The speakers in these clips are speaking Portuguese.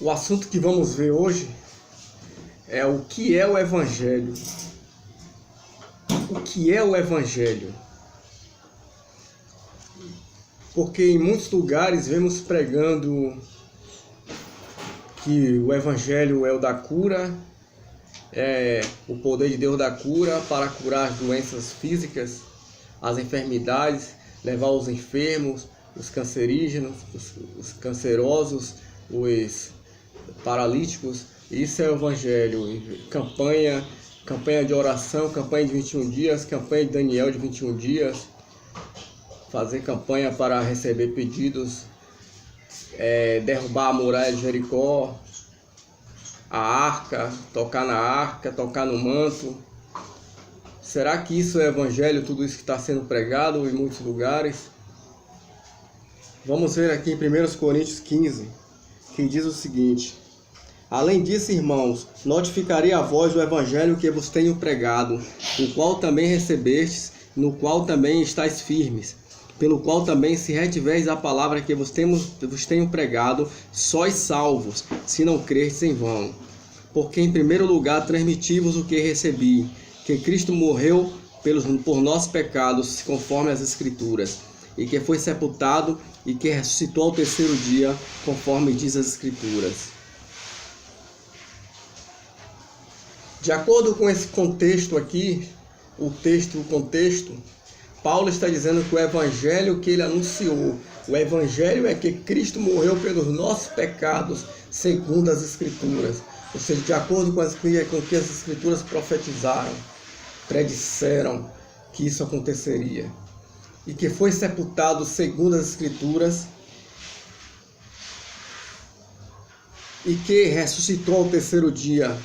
O assunto que vamos ver hoje é o que é o Evangelho. O que é o Evangelho? Porque em muitos lugares vemos pregando que o Evangelho é o da cura, é o poder de Deus da cura para curar as doenças físicas, as enfermidades, levar os enfermos, os cancerígenos, os cancerosos, os paralíticos. Isso é o Evangelho. Campanha de oração, campanha de 21 dias, campanha de Daniel de 21 dias, fazer campanha para receber pedidos, derrubar a muralha de Jericó, a arca, tocar na arca, tocar no manto. Será que isso é Evangelho, tudo isso que está sendo pregado em muitos lugares? Vamos ver aqui em 1 Coríntios 15, que diz o seguinte: além disso, irmãos, notificarei a vós o Evangelho que vos tenho pregado, o qual também recebestes, no qual também estáis firmes, pelo qual também, se retiveres a palavra que vos tenho pregado, sois salvos, se não crerdes em vão. Porque em primeiro lugar transmiti-vos o que recebi, que Cristo morreu por nossos pecados, conforme as Escrituras, e que foi sepultado e que ressuscitou ao terceiro dia, conforme diz as Escrituras. De acordo com esse contexto aqui, o contexto, Paulo está dizendo que o Evangelho que ele anunciou, o Evangelho é que Cristo morreu pelos nossos pecados, segundo as Escrituras. Ou seja, de acordo com o que as Escrituras profetizaram, predisseram que isso aconteceria. E que foi sepultado segundo as Escrituras e que ressuscitou ao terceiro dia.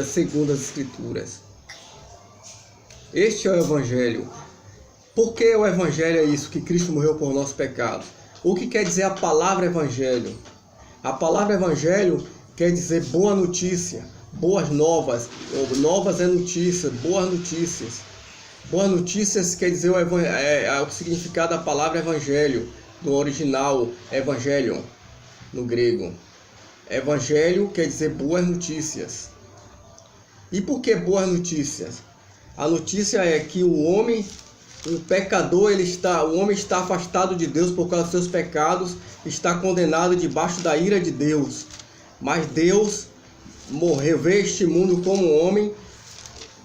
Segundo as Escrituras. Este é o Evangelho. Por que o Evangelho é isso? Que Cristo morreu por nossos pecados. O que quer dizer a palavra Evangelho? A palavra Evangelho quer dizer boa notícia, boas novas. Novas é notícia, boas notícias. Boas notícias quer dizer o significado da palavra Evangelho, do original Evangelion, no grego. Evangelho quer dizer boas notícias. E por que boas notícias? A notícia é que o homem está afastado de Deus por causa dos seus pecados, está condenado debaixo da ira de Deus. Mas Deus veio este mundo como homem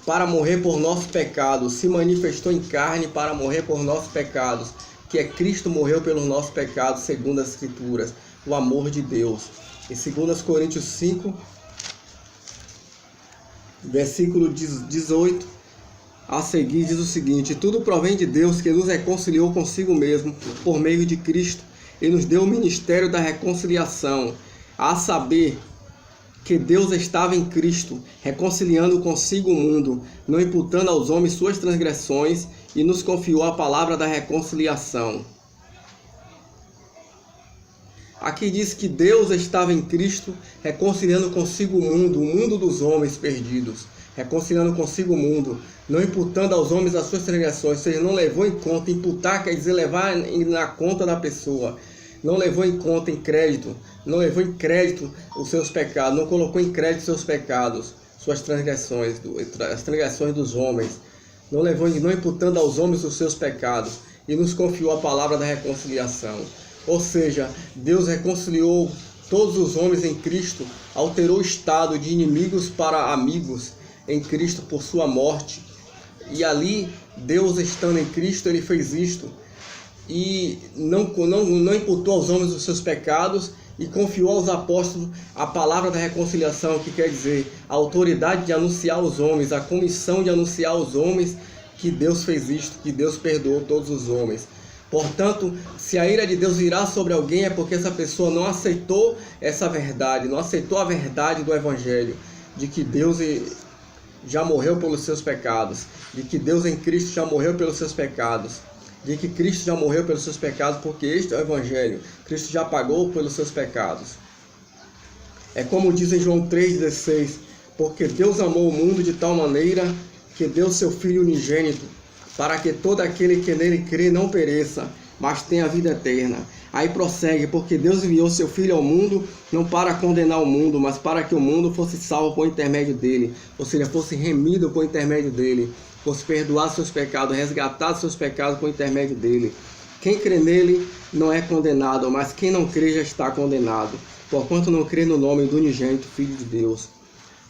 para morrer por nossos pecados, se manifestou em carne para morrer por nossos pecados, que é Cristo morreu pelos nossos pecados, segundo as Escrituras, o amor de Deus. Em 2 Coríntios 5, versículo 18, a seguir diz o seguinte: tudo provém de Deus, que nos reconciliou consigo mesmo por meio de Cristo e nos deu o ministério da reconciliação, a saber, que Deus estava em Cristo, reconciliando consigo o mundo, não imputando aos homens suas transgressões, e nos confiou a palavra da reconciliação. Aqui diz que Deus estava em Cristo, reconciliando consigo o mundo dos homens perdidos, reconciliando consigo o mundo, não imputando aos homens as suas transgressões, ou seja, não levou em conta. Imputar quer dizer levar na conta da pessoa, não levou em conta, não levou em crédito os seus pecados, não colocou em crédito seus pecados, suas transgressões, as transgressões dos homens, não imputando aos homens os seus pecados, e nos confiou a palavra da reconciliação. Ou seja, Deus reconciliou todos os homens em Cristo, alterou o estado de inimigos para amigos em Cristo por sua morte. E ali, Deus estando em Cristo, ele fez isto. E não imputou aos homens os seus pecados e confiou aos apóstolos a palavra da reconciliação, que quer dizer a autoridade de anunciar aos homens, a comissão de anunciar aos homens que Deus fez isto, que Deus perdoou todos os homens. Portanto, se a ira de Deus virá sobre alguém, é porque essa pessoa não aceitou essa verdade, não aceitou a verdade do Evangelho, de que Deus já morreu pelos seus pecados, de que Deus em Cristo já morreu pelos seus pecados, de que Cristo já morreu pelos seus pecados, porque este é o Evangelho. Cristo já pagou pelos seus pecados. É como diz em João 3,16, porque Deus amou o mundo de tal maneira que deu seu Filho unigênito, para que todo aquele que nele crê não pereça, mas têm a vida eterna. Aí prossegue, porque Deus enviou seu Filho ao mundo, não para condenar o mundo, mas para que o mundo fosse salvo por intermédio dele, ou seja, fosse remido por intermédio dele, fosse perdoar seus pecados, resgatar seus pecados por intermédio dele. Quem crê nele não é condenado, mas quem não crê já está condenado, porquanto não crê no nome do unigênito Filho de Deus.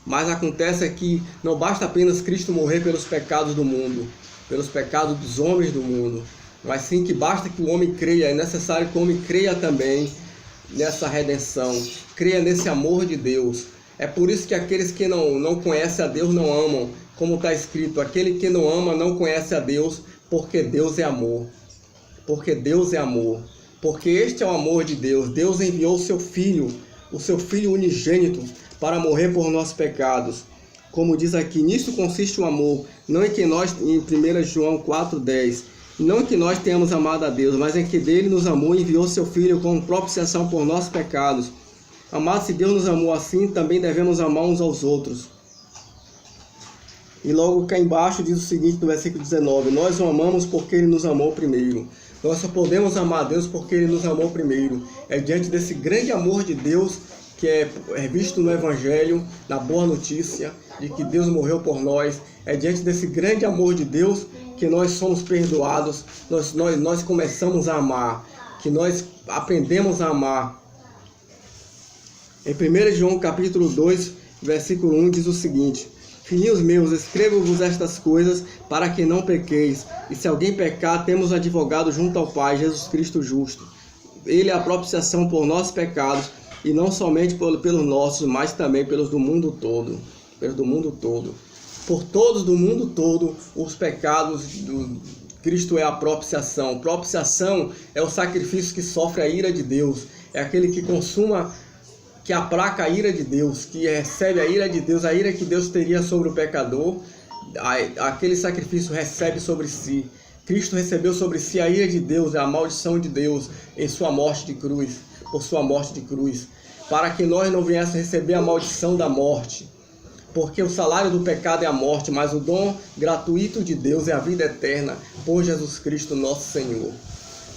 Mas acontece que não basta apenas Cristo morrer pelos pecados do mundo, pelos pecados dos homens do mundo, mas sim que basta que o homem creia, é necessário que o homem creia também nessa redenção, creia nesse amor de Deus. É por isso que aqueles que não conhecem a Deus não amam, como está escrito, aquele que não ama não conhece a Deus, porque Deus é amor. Porque Deus é amor. Porque este é o amor de Deus. Deus enviou o seu Filho unigênito, para morrer por nossos pecados. Como diz aqui, nisso consiste o amor, não em que nós, em 1 João 4,10, não em que nós tenhamos amado a Deus, mas em que dele nos amou e enviou seu Filho como propiciação por nossos pecados. Amados, se Deus nos amou assim, também devemos amar uns aos outros. E logo cá embaixo diz o seguinte no versículo 19, nós o amamos porque ele nos amou primeiro. Nós só podemos amar a Deus porque ele nos amou primeiro. É diante desse grande amor de Deus que é visto no Evangelho, na boa notícia de que Deus morreu por nós. É diante desse grande amor de Deus que nós somos perdoados, nós começamos a amar, que nós aprendemos a amar. Em 1 João capítulo 2, versículo 1 diz o seguinte, filhinhos meus, escrevo-vos estas coisas para que não pequeis, e se alguém pecar, temos advogado junto ao Pai, Jesus Cristo justo. Ele é a propiciação por nossos pecados, e não somente pelos nossos, mas também pelos do mundo todo. Por todos do mundo todo, os pecados do Cristo é a propiciação. Propiciação é o sacrifício que sofre a ira de Deus. É aquele que consuma, que aplaca a ira de Deus, que recebe a ira de Deus, a ira que Deus teria sobre o pecador. Aquele sacrifício recebe sobre si. Cristo recebeu sobre si a ira de Deus, a maldição de Deus em sua morte de cruz, por sua morte de cruz, para que nós não viéssemos receber a maldição da morte. Porque o salário do pecado é a morte, mas o dom gratuito de Deus é a vida eterna por Jesus Cristo nosso Senhor.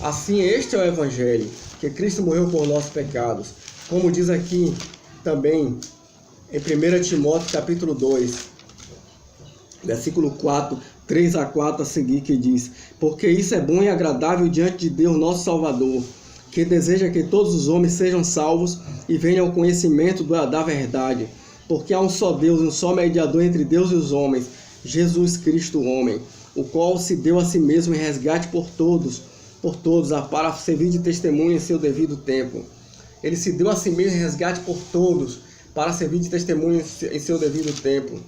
Assim, este é o Evangelho, que Cristo morreu por nossos pecados. Como diz aqui também em 1 Timóteo capítulo 2, versículo 4, 3 a 4 a seguir, que diz, porque isso é bom e agradável diante de Deus nosso Salvador, que deseja que todos os homens sejam salvos e venham ao conhecimento da verdade. Porque há um só Deus, um só mediador entre Deus e os homens, Jesus Cristo homem, o qual se deu a si mesmo em resgate por todos, para servir de testemunho em seu devido tempo. Ele se deu a si mesmo em resgate por todos, para servir de testemunho em seu devido tempo.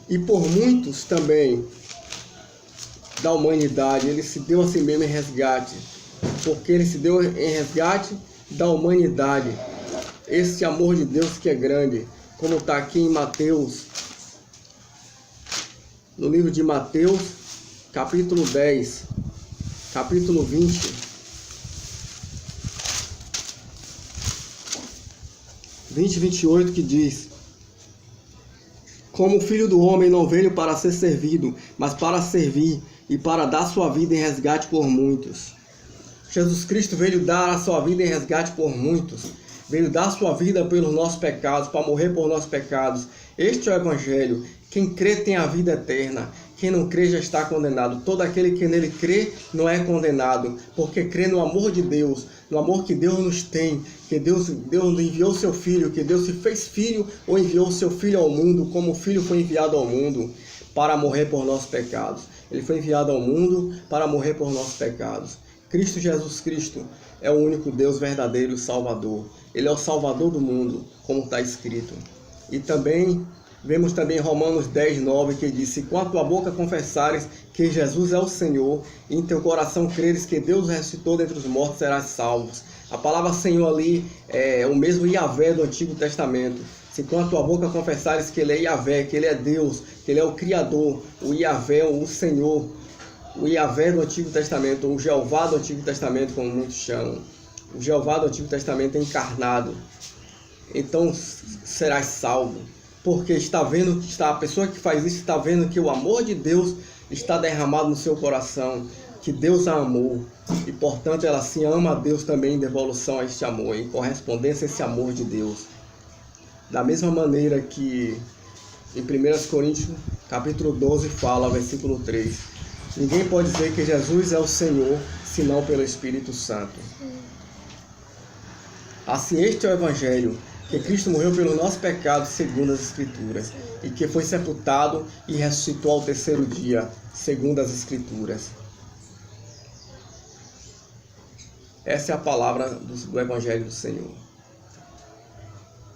E por muitos também da humanidade, ele se deu a si mesmo em resgate, porque ele se deu em resgate da humanidade. Esse amor de Deus que é grande, como está aqui em Mateus, no livro de Mateus, capítulo 10, capítulo 20, 28, que diz, como o Filho do Homem não veio para ser servido, mas para servir e para dar sua vida em resgate por muitos. Jesus Cristo veio dar a sua vida em resgate por muitos. Veio dar sua vida pelos nossos pecados, para morrer por nossos pecados. Este é o Evangelho. Quem crê tem a vida eterna. Quem não crê já está condenado. Todo aquele que nele crê não é condenado, porque crê no amor de Deus, no amor que Deus nos tem, que Deus enviou seu Filho, que Deus se fez Filho ou enviou seu Filho ao mundo, como o Filho foi enviado ao mundo para morrer por nossos pecados. Ele foi enviado ao mundo para morrer por nossos pecados. Cristo Jesus Cristo é o único Deus verdadeiro e Salvador. Ele é o Salvador do mundo, como está escrito. E também, vemos também Romanos 10, 9, que diz, se com a tua boca confessares que Jesus é o Senhor, e em teu coração creres que Deus ressuscitou dentre os mortos, serás salvos. A palavra Senhor ali é o mesmo Yahvé do Antigo Testamento. Se com a tua boca confessares que Ele é Yahvé, que Ele é Deus, que Ele é o Criador, o Yahvé, o Senhor, o Yahvé do Antigo Testamento, o Jeová do Antigo Testamento, como muitos chamam. O Jeová do Antigo Testamento é encarnado. Então serás salvo. Porque a pessoa que faz isso está vendo que o amor de Deus está derramado no seu coração. que Deus a amou e, portanto, ela assim ama a Deus também em devolução a este amor, em correspondência a esse amor de Deus. Da mesma maneira que em 1 Coríntios, capítulo 12, fala, versículo 3, ninguém pode dizer que Jesus é o Senhor, senão pelo Espírito Santo. Assim, este é o Evangelho, que Cristo morreu pelos nossos pecados, segundo as Escrituras, e que foi sepultado e ressuscitou ao terceiro dia, segundo as Escrituras. Essa é a palavra do Evangelho do Senhor.